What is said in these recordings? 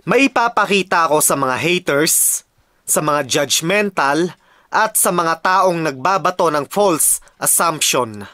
Maipapakita ko sa mga haters, sa mga judgmental, at sa mga taong nagbabato ng false assumption.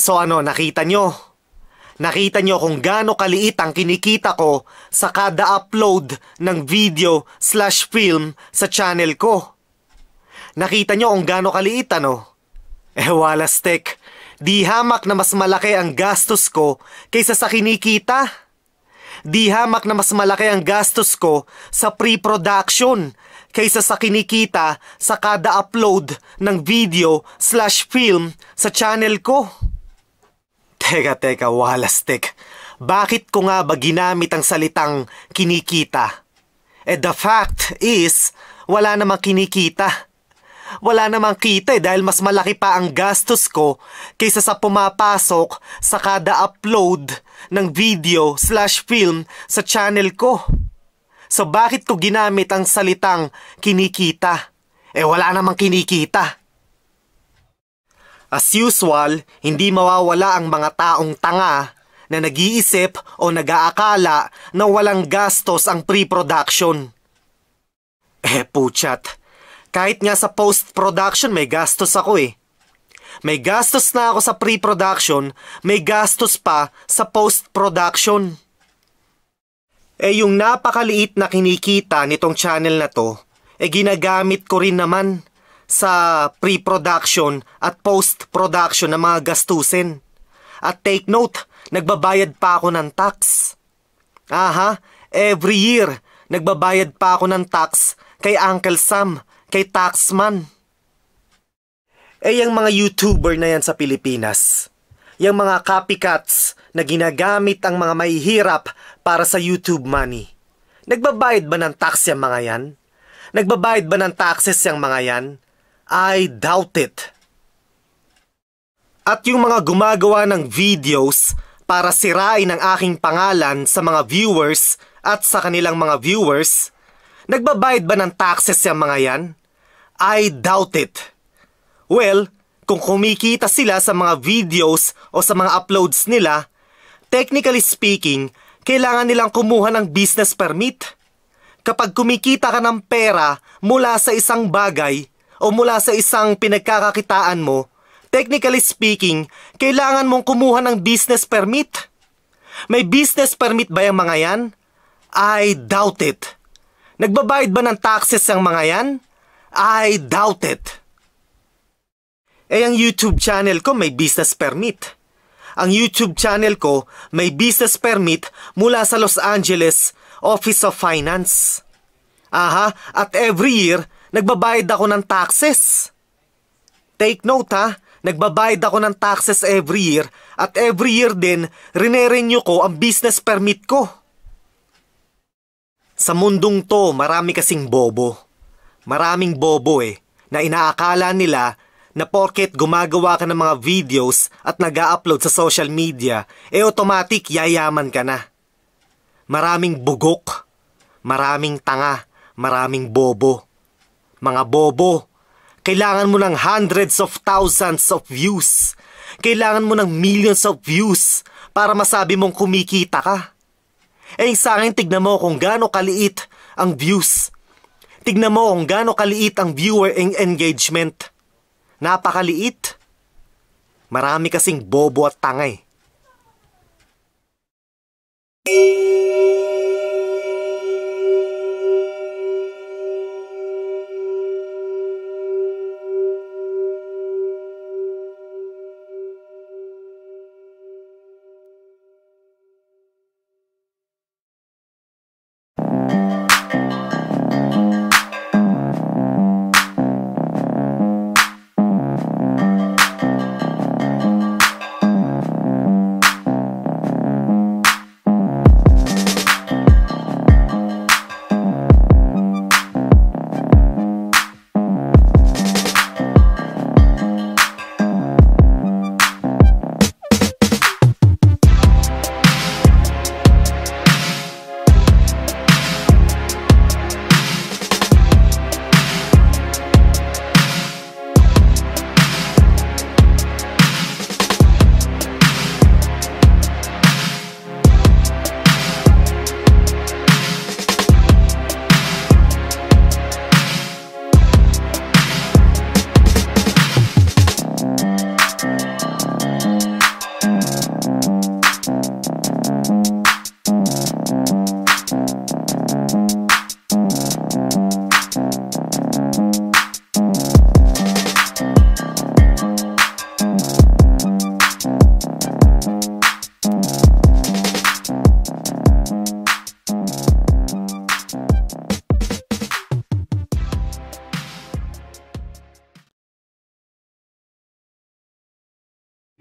So nakita nyo? Nakita nyo kung gaano kaliit ang kinikita ko sa kada upload ng video/film sa channel ko. Nakita nyo kung gaano kaliit walastek, di hamak na mas malaki ang gastos ko kaysa sa kinikita. Di hamak na mas malaki ang gastos ko sa pre-production kaysa sa kinikita sa kada upload ng video/film sa channel ko. Teka, walastek. Bakit ko nga ba ginamit ang salitang kinikita? The fact is, wala namang kinikita. Wala namang kita dahil mas malaki pa ang gastos ko kaysa sa pumapasok sa kada upload ng video/film sa channel ko. So bakit ko ginamit ang salitang kinikita? Wala namang kinikita. As usual, hindi mawawala ang mga taong tanga na nag-iisip o nag-aakala na walang gastos ang pre-production. Puchat, kahit nga sa post-production may gastos ako May gastos na ako sa pre-production, may gastos pa sa post-production. Yung napakaliit na kinikita nitong channel na to, ginagamit ko rin naman sa pre-production at post-production ng mga gastusin. At take note, nagbabayad pa ako ng tax. Every year, nagbabayad pa ako ng tax kay Uncle Sam, kay Taxman. Yung mga YouTuber na yan sa Pilipinas, yung mga copycats na ginagamit ang mga mahihirap para sa YouTube money, nagbabayad ba ng tax yung mga yan? Nagbabayad ba ng taxes yung mga yan? I doubt it. At yung mga gumagawa ng videos para sirain ang aking pangalan sa mga viewers at sa kanilang mga viewers, nagbabayad ba ng taxes yung mga yan? I doubt it. Well, kung kumikita sila sa mga videos o sa mga uploads nila, technically speaking, kailangan nilang kumuha ng business permit. Kapag kumikita ka ng pera mula sa isang bagay o mula sa isang pinagkakakitaan mo, technically speaking, kailangan mong kumuha ng business permit. May business permit ba yung mga yan? I doubt it. Nagbabayad ba ng taxes yung mga yan? I doubt it. Ang YouTube channel ko may business permit. Ang YouTube channel ko may business permit mula sa Los Angeles Office of Finance. At every year, nagbabayad ako ng taxes. Take note nagbabayad ako ng taxes every year at every year din, rine-renew ko ang business permit ko. Sa mundong to, marami kasing bobo. Maraming bobo na inaakala nila na porket gumagawa ka ng mga videos at nag-a-upload sa social media, automatic yayaman ka na. Maraming bugok, maraming tanga, maraming bobo. Mga bobo, kailangan mo ng hundreds of thousands of views. Kailangan mo ng millions of views para masabi mong kumikita ka. Sa akin, tignan mo kung gaano kaliit ang views. Tignan mo kung gaano kaliit ang viewer engagement. Napakaliit. Marami kasing bobo at tanga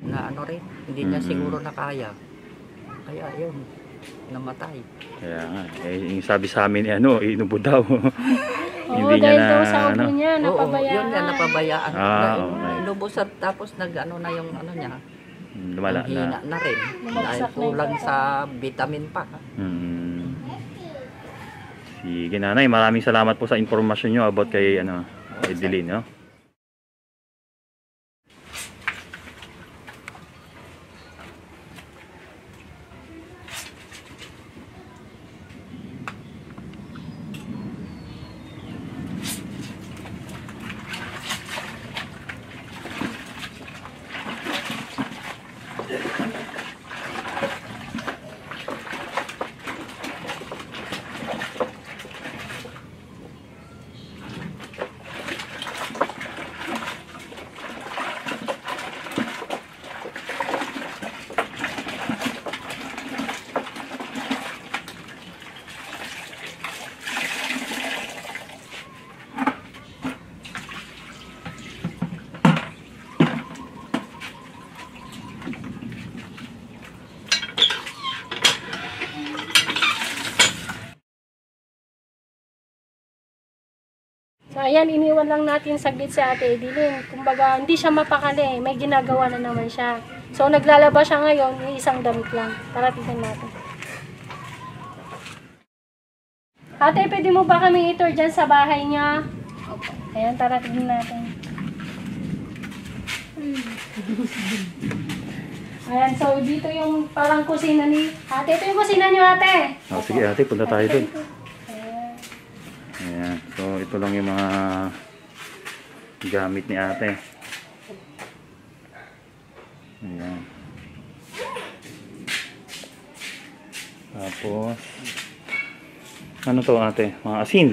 Na ano rin, hindi niya siguro nakaya. Kaya yun, namatay. Kaya nga, yung sabi sa amin, inubo daw. Oo, dahil daw sa ubo niya, Oo, napabayaan. yun nga, napabayaan. Okay. Inubos at tapos nag-ano na yung ano niya. Lumala Ang hina na. na rin. Dahil Bumagsak na kulang yung sa vitamin pa. Sige nanay, maraming salamat po sa informasyon nyo about kay Edeline, no? So ayan, iniwan lang natin saglit si Ate Edeline. Kumbaga, hindi siya mapakali. May ginagawa na naman siya. So naglalaba siya ngayon, yung isang damit lang. Tara, tignan natin. Ate, pwede mo ba kami i-tour dyan sa bahay niya? Ayan, tara, tignan natin. Ayan, so dito yung parang kusina ni Ate. Ito yung kusina niyo, Ate. Sige ate, punta tayo dun. Ayan. Ayan, so ito lang yung mga gamit ni ate. Ayan. Tapos, ano to ate? Mga asin.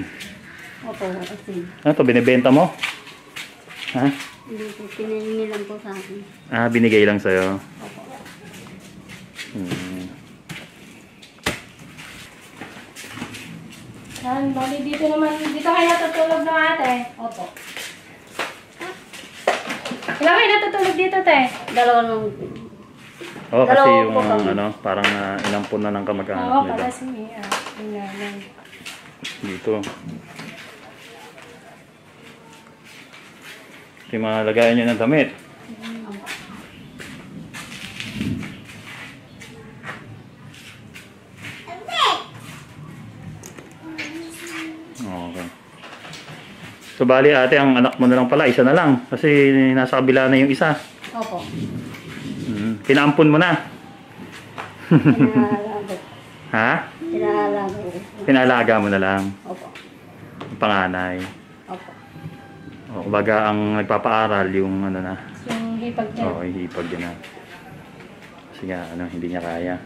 Opo, kasi Ano to, binibenta mo? Ha? hindi po, pinahingi lang po sa akin. Binigay lang sa'yo. Yan, bali dito naman, dito kayo natutulog ng ate. Opo. Ilan kayo natutulog dito, te? Dalawa lang. Oo, kasi Dalawa yung po kami. parang inampun na ng kamag-anak Oo, nila. pala si Mia. Yan. Dito. Ito yung mga lagayan nyo ng damit. Okay. So bali ate, ang anak mo na lang pala, isa na lang. Kasi nasa kabila na yung isa. Opo. Pinaampun mo na. Pinahalaga. Ha? Pinahalaga ko. Pinalaga mo na lang. Opo. Ang panganay. Opo. O, kumbaga ang nagpapaaral yung na. Yung hipag niya. Oo, hihipag yun na. Kasi nga, hindi niya kaya.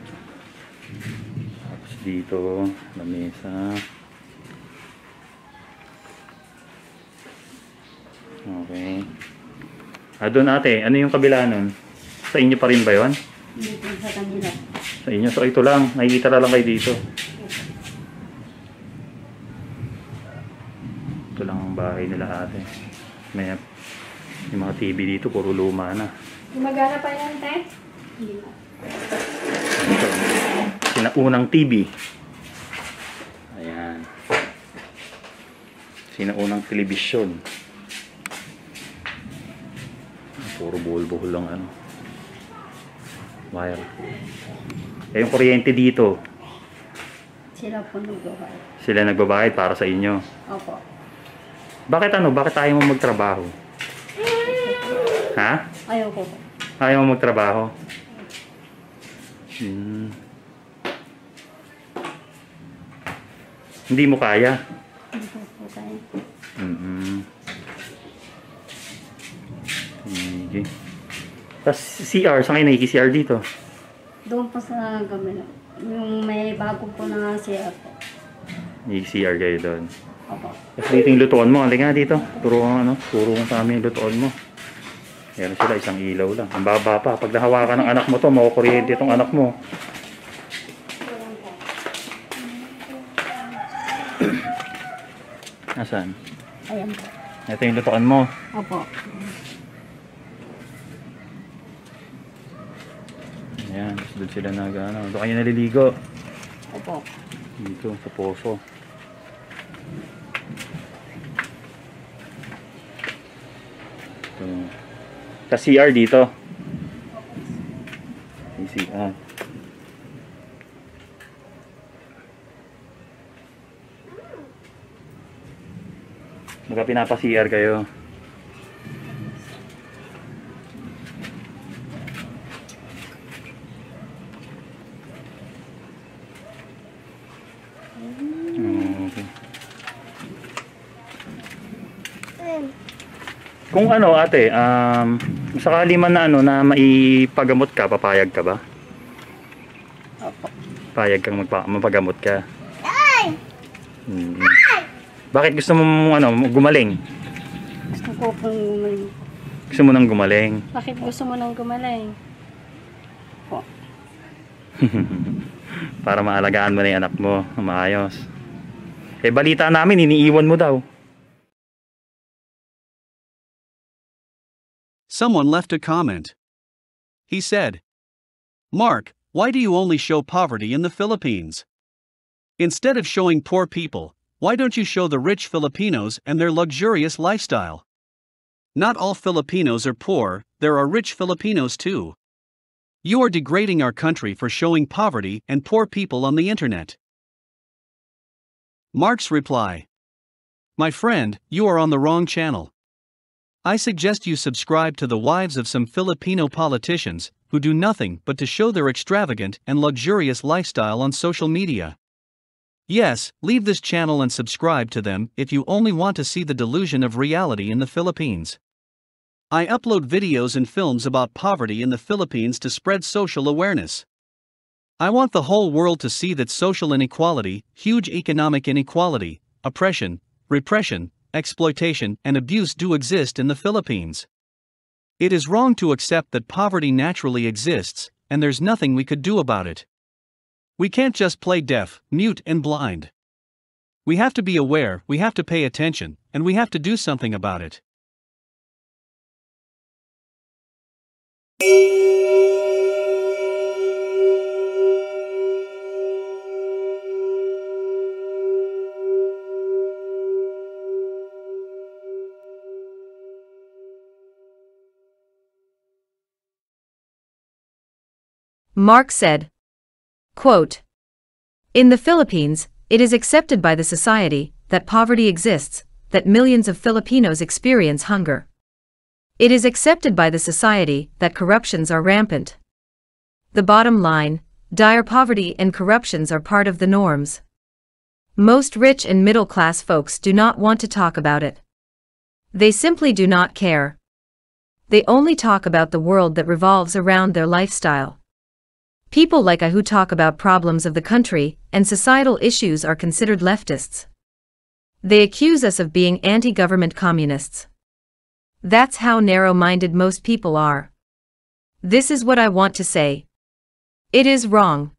Tapos dito, lamesa. Okay. Doon ate, ano yung kabila nun? Sa inyo pa rin ba yun? Hindi po sa kanila. Sa inyo? So ito lang, nakikita na lang kayo dito. Ito lang ang bahay nila ate. May yung mga TV dito, puro luma na. Gumagana pa yan, te? Hindi na. Ito, sinaunang TV. Ayan. Sinaunang telebisyon. Puro buhol-buhol lang wire. Yung kuryente dito, Sila po nagbabayad. sila nagbabayad para sa inyo. Opo. Bakit bakit ayaw mo magtrabaho? Ha? Ayaw ko po. Ayaw mo magtrabaho? Hindi mo kaya? Hindi ko po kaya. Sige. Tapos CR, saan kayo nakiki-CR dito? Doon po sa gamila. Yung may bago po na siya po. Nakiki-CR kayo doon. Opo. Tapos dito yung lutuan mo. Halika nga dito. Turo mo sa amin yung lutuan mo. Meron sila, isang ilaw lang. Ang baba pa. Pag nahawakan ng anak mo to, makukuryente itong anak mo. Nasaan? Ayan po. Ito yung lutuan mo. Opo. Ayan, doon sila doon kayo naliligo. Opo. Dito, sa poso. Ito. Sa CR dito. CR. Baka pinapa-CR kayo. Okay. Kung ate, sakali man na na maipagamot ka, papayag ka ba? Opo. Payag kang mapagamot ka. Hmm. Bakit gusto mo gumaling? Gusto ko pong gumaling. Gusto mo nang gumaling? Bakit gusto mo nang gumaling? Po. Para maalagaan mo na yung anak mo na maayos. Eh balita namin, iniiwan mo daw. Someone left a comment. He said, "Mark, why do you only show poverty in the Philippines? Instead of showing poor people, why don't you show the rich Filipinos and their luxurious lifestyle? Not all Filipinos are poor, there are rich Filipinos too. You are degrading our country for showing poverty and poor people on the internet." Mark's reply: "My friend, you are on the wrong channel. I suggest you subscribe to the wives of some Filipino politicians who do nothing but to show their extravagant and luxurious lifestyle on social media. Yes, leave this channel and subscribe to them if you only want to see the delusion of reality in the Philippines. I upload videos and films about poverty in the Philippines to spread social awareness. I want the whole world to see that social inequality, huge economic inequality, oppression, repression, exploitation, and abuse do exist in the Philippines. It is wrong to accept that poverty naturally exists, and there's nothing we could do about it. We can't just play deaf, mute, and blind. We have to be aware, we have to pay attention, and we have to do something about it." Mark said, quote, "In the Philippines, it is accepted by the society that poverty exists, that millions of Filipinos experience hunger. It is accepted by the society that corruptions are rampant. The bottom line, dire poverty and corruptions are part of the norms. Most rich and middle-class folks do not want to talk about it. They simply do not care. They only talk about the world that revolves around their lifestyle. People like I who talk about problems of the country and societal issues are considered leftists. They accuse us of being anti-government communists. That's how narrow-minded most people are. This is what I want to say. It is wrong.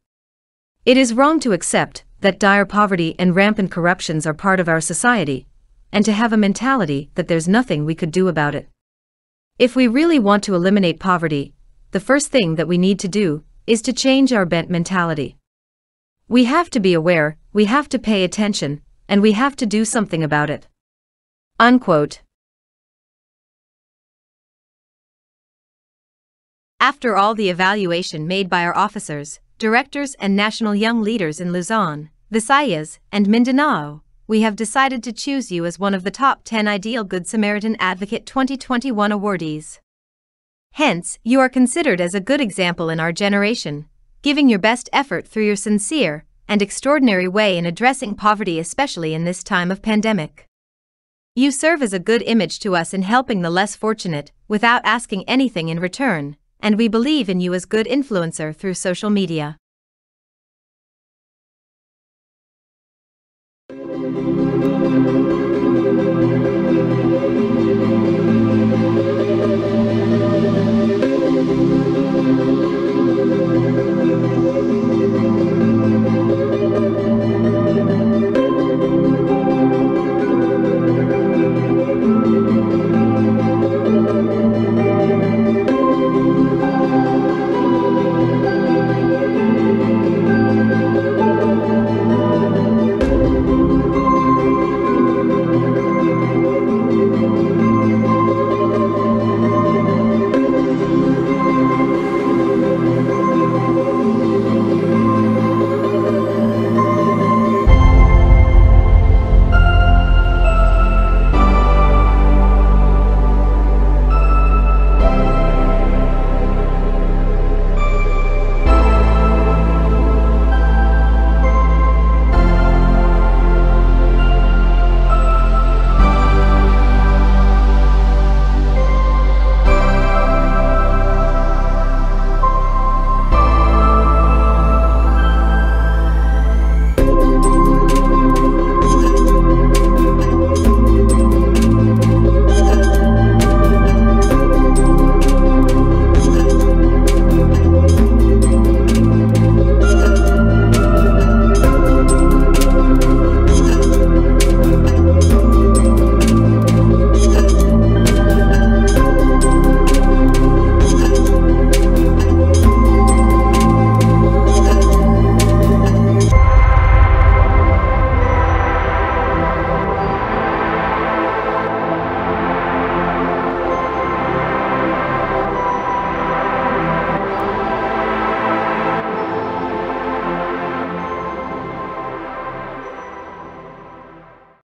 It is wrong to accept that dire poverty and rampant corruptions are part of our society, and to have a mentality that there's nothing we could do about it. If we really want to eliminate poverty, the first thing that we need to do is to change our bent mentality. We have to be aware, we have to pay attention, and we have to do something about it." Unquote. After all the evaluation made by our officers, directors and national young leaders in Luzon, Visayas, and Mindanao, we have decided to choose you as one of the top 10 Ideal Good Samaritan Advocate 2021 awardees. Hence, you are considered as a good example in our generation, giving your best effort through your sincere and extraordinary way in addressing poverty, especially in this time of pandemic. You serve as a good image to us in helping the less fortunate without asking anything in return, and we believe in you as good influencer through social media.